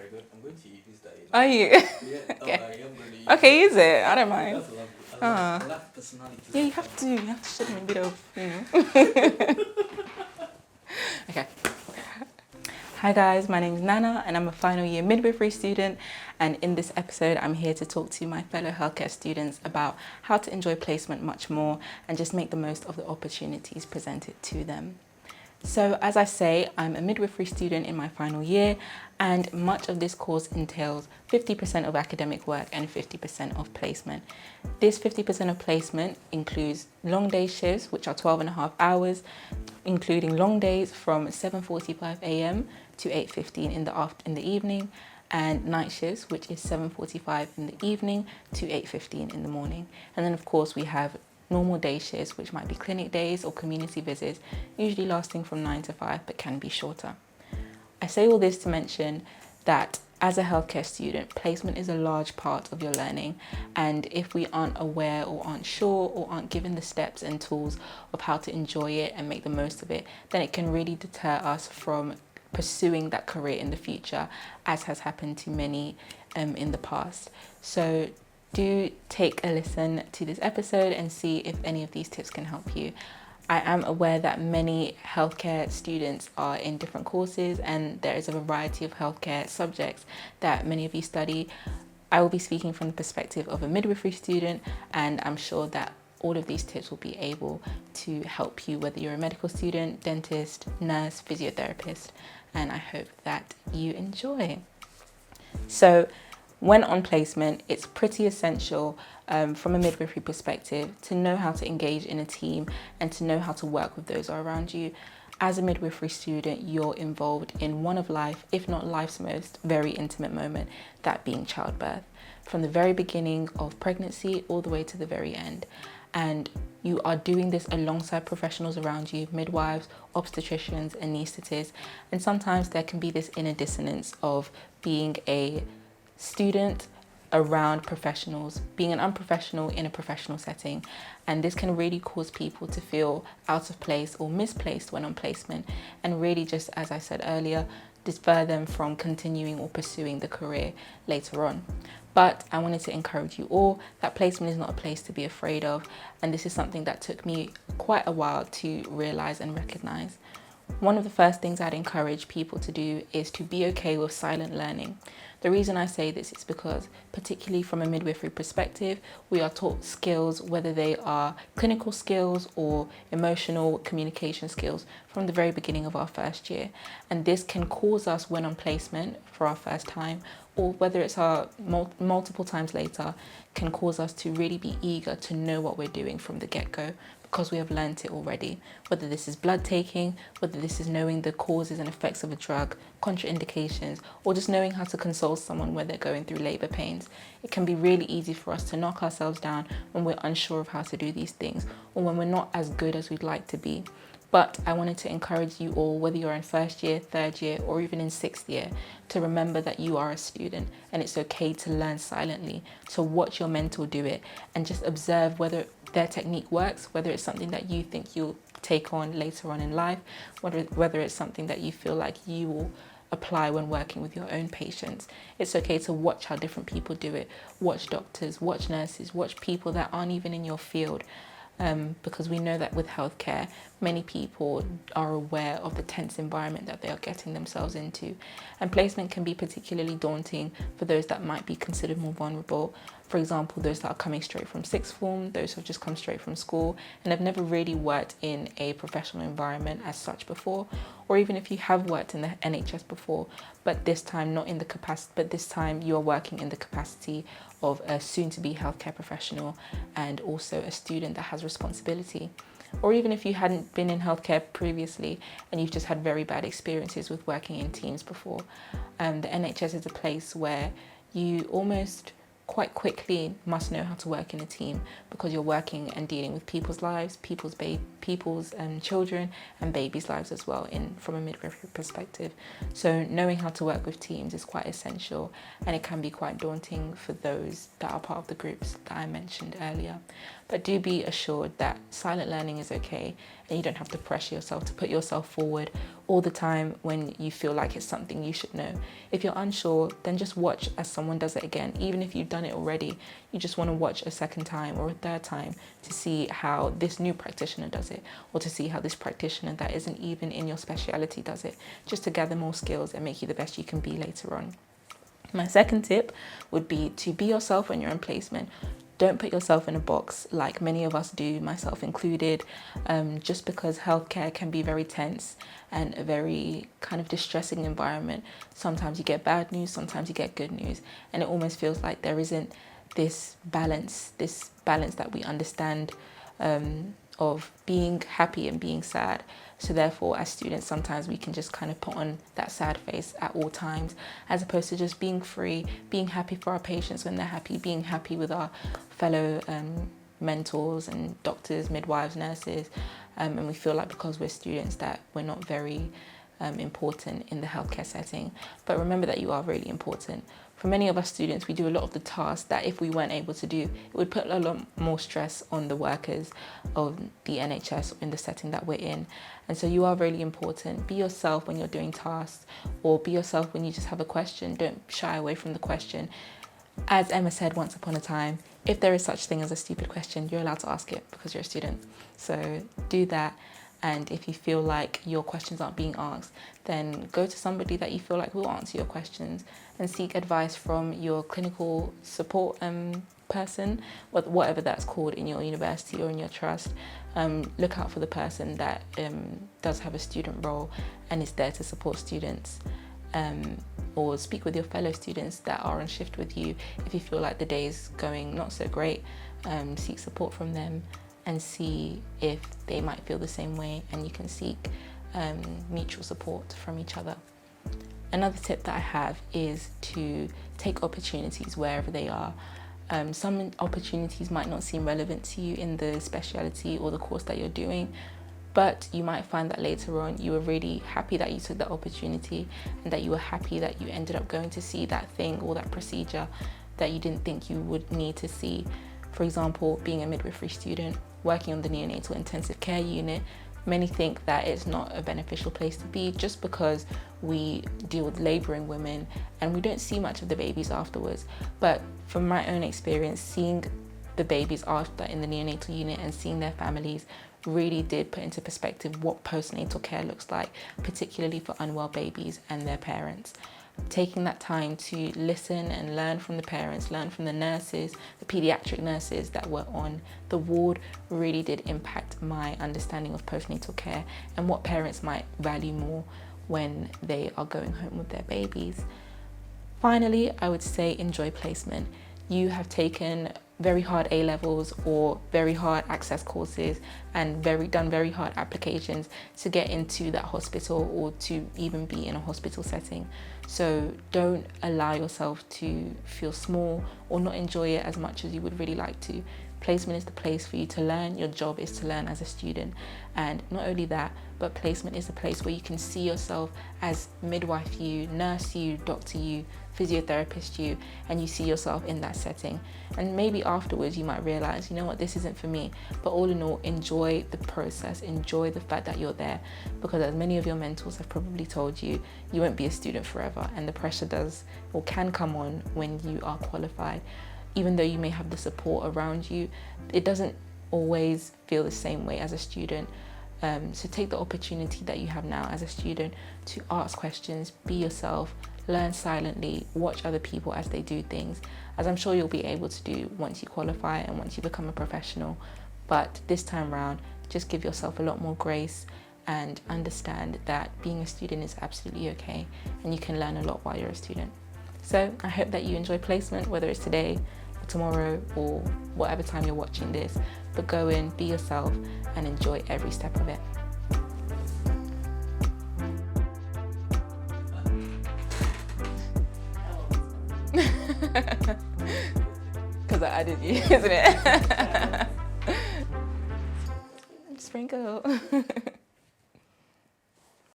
very good. I'm going to use that. Are you? Yeah, Okay. I am going to use Okay, it. use it. I don't mind. That's lovely. I like personality. Yeah, you have to. You have to show me a bit of, Okay. Hi guys, my name is Nana and I'm a final year midwifery student, and in this episode I'm here to talk to my fellow healthcare students about how to enjoy placement much more and just make the most of the opportunities presented to them. So as I say, I'm a midwifery student in my final year, and much of this course entails 50% of academic work and 50% of placement. This 50% of placement includes long day shifts, which are 12 and a half hours, including long days from 7:45 a.m. to 8:15 in the evening, and night shifts, which is 7:45 in the evening to 8:15 in the morning. And then of course we have normal day shifts, which might be clinic days or community visits, usually lasting from 9 to 5 but can be shorter. I say all this to mention that as a healthcare student, placement is a large part of your learning, and if we aren't aware or aren't sure or aren't given the steps and tools of how to enjoy it and make the most of it, then it can really deter us from pursuing that career in the future, as has happened to many in the past. So do take a listen to this episode and see if any of these tips can help you. I am aware that many healthcare students are in different courses and there is a variety of healthcare subjects that many of you study. I will be speaking from the perspective of a midwifery student, and I'm sure that all of these tips will be able to help you, whether you're a medical student, dentist, nurse, physiotherapist, and I hope that you enjoy. So when on placement, it's pretty essential from a midwifery perspective to know how to engage in a team and to know how to work with those around you. As a midwifery student, you're involved in one of life, if not life's most very intimate moment, that being childbirth. From the very beginning of pregnancy all the way to the very end. And you are doing this alongside professionals around you, midwives, obstetricians, anaesthetists, and sometimes there can be this inner dissonance of being a student around professionals, being an unprofessional in a professional setting, and this can really cause people to feel out of place or misplaced when on placement, and really, just as I said earlier, deter them from continuing or pursuing the career later on. But I wanted to encourage you all that placement is not a place to be afraid of, and this is something that took me quite a while to realize and recognize. One of the first things I'd encourage people to do is to be okay with silent learning. The reason I say this is because, particularly from a midwifery perspective, we are taught skills, whether they are clinical skills or emotional communication skills, from the very beginning of our first year. And this can cause us, when on placement for our first time, or whether it's our multiple times later, can cause us to really be eager to know what we're doing from the get-go, because we have learnt it already. Whether this is blood taking, whether this is knowing the causes and effects of a drug, contraindications, or just knowing how to console someone when they're going through labour pains. It can be really easy for us to knock ourselves down when we're unsure of how to do these things, or when we're not as good as we'd like to be. But I wanted to encourage you all, whether you're in first year, third year, or even in sixth year, to remember that you are a student and it's okay to learn silently. So watch your mentor do it and just observe whether their technique works, whether it's something that you think you'll take on later on in life, whether it's something that you feel like you will apply when working with your own patients. It's okay to watch how different people do it. Watch doctors, watch nurses, watch people that aren't even in your field. Because we know that with healthcare, many people are aware of the tense environment that they are getting themselves into. And placement can be particularly daunting for those that might be considered more vulnerable. For example, those that are coming straight from sixth form, those who have just come straight from school and have never really worked in a professional environment as such before, or even if you have worked in the NHS before, but this time not in the capacity, but this time you are working in the capacity of a soon-to-be healthcare professional and also a student that has responsibility. Or even if you hadn't been in healthcare previously and you've just had very bad experiences with working in teams before, the NHS is a place where you almost quite quickly must know how to work in a team, because you're working and dealing with people's lives, people's children and babies' lives as well from a midwifery perspective. So knowing how to work with teams is quite essential, and it can be quite daunting for those that are part of the groups that I mentioned earlier. But do be assured that silent learning is okay, and you don't have to pressure yourself to put yourself forward all the time when you feel like it's something you should know. If you're unsure, then just watch as someone does it again. Even if you've done it already, you just want to watch a second time or a third time to see how this new practitioner does it, or to see how this practitioner that isn't even in your speciality does it, just to gather more skills and make you the best you can be later on. My second tip would be to be yourself when you're in placement. Don't put yourself in a box like many of us do, myself included, just because healthcare can be very tense and a very kind of distressing environment. Sometimes you get bad news, sometimes you get good news, and it almost feels like there isn't this balance that we understand of being happy and being sad. So therefore, as students, sometimes we can just kind of put on that sad face at all times, as opposed to just being free, being happy for our patients when they're happy, being happy with our fellow mentors and doctors, midwives, nurses. And we feel like because we're students that we're not very important in the healthcare setting. But remember that you are really important. For many of us students, we do a lot of the tasks that if we weren't able to do, it would put a lot more stress on the workers of the NHS in the setting that we're in. And so you are really important. Be yourself when you're doing tasks, or be yourself when you just have a question. Don't shy away from the question. As Emma said once upon a time, if there is such thing as a stupid question, you're allowed to ask it because you're a student. So do that. And if you feel like your questions aren't being asked, then go to somebody that you feel like will answer your questions and seek advice from your clinical support person, whatever that's called in your university or in your trust. Look out for the person that does have a student role and is there to support students. Or speak with your fellow students that are on shift with you. If you feel like the day is going not so great, seek support from them and see if they might feel the same way, and you can seek mutual support from each other. Another tip that I have is to take opportunities wherever they are. Some opportunities might not seem relevant to you in the speciality or the course that you're doing, but you might find that later on you were really happy that you took that opportunity, and that you were happy that you ended up going to see that thing or that procedure that you didn't think you would need to see. For example, being a midwifery student, working on the neonatal intensive care unit, many think that it's not a beneficial place to be just because we deal with labouring women and we don't see much of the babies afterwards. But from my own experience, seeing the babies after in the neonatal unit and seeing their families really did put into perspective what postnatal care looks like, particularly for unwell babies and their parents. Taking that time to listen and learn from the parents, learn from the nurses, the paediatric nurses that were on the ward, really did impact my understanding of postnatal care and what parents might value more when they are going home with their babies. Finally, I would say enjoy placement. You have taken very hard A-levels or very hard access courses and done very hard applications to get into that hospital or to even be in a hospital setting. So don't allow yourself to feel small or not enjoy it as much as you would really like to. Placement is the place for you to learn. Your job is to learn as a student. And not only that, but placement is a place where you can see yourself as midwife you, nurse you, doctor you, physiotherapist you, and you see yourself in that setting. And maybe afterwards you might realize, you know what, this isn't for me. But all in all, enjoy the process, enjoy the fact that you're there, because as many of your mentors have probably told you, you won't be a student forever, and the pressure does or can come on when you are qualified. Even though you may have the support around you, it doesn't always feel the same way as a student. So take the opportunity that you have now as a student to ask questions, be yourself, learn silently, watch other people as they do things, as I'm sure you'll be able to do once you qualify and once you become a professional. But this time around, just give yourself a lot more grace and understand that being a student is absolutely okay, and you can learn a lot while you're a student. So I hope that you enjoy placement, whether it's today or tomorrow or whatever time you're watching this, but go in, be yourself, and enjoy every step of it. Because I added you, isn't it? Sprinkle.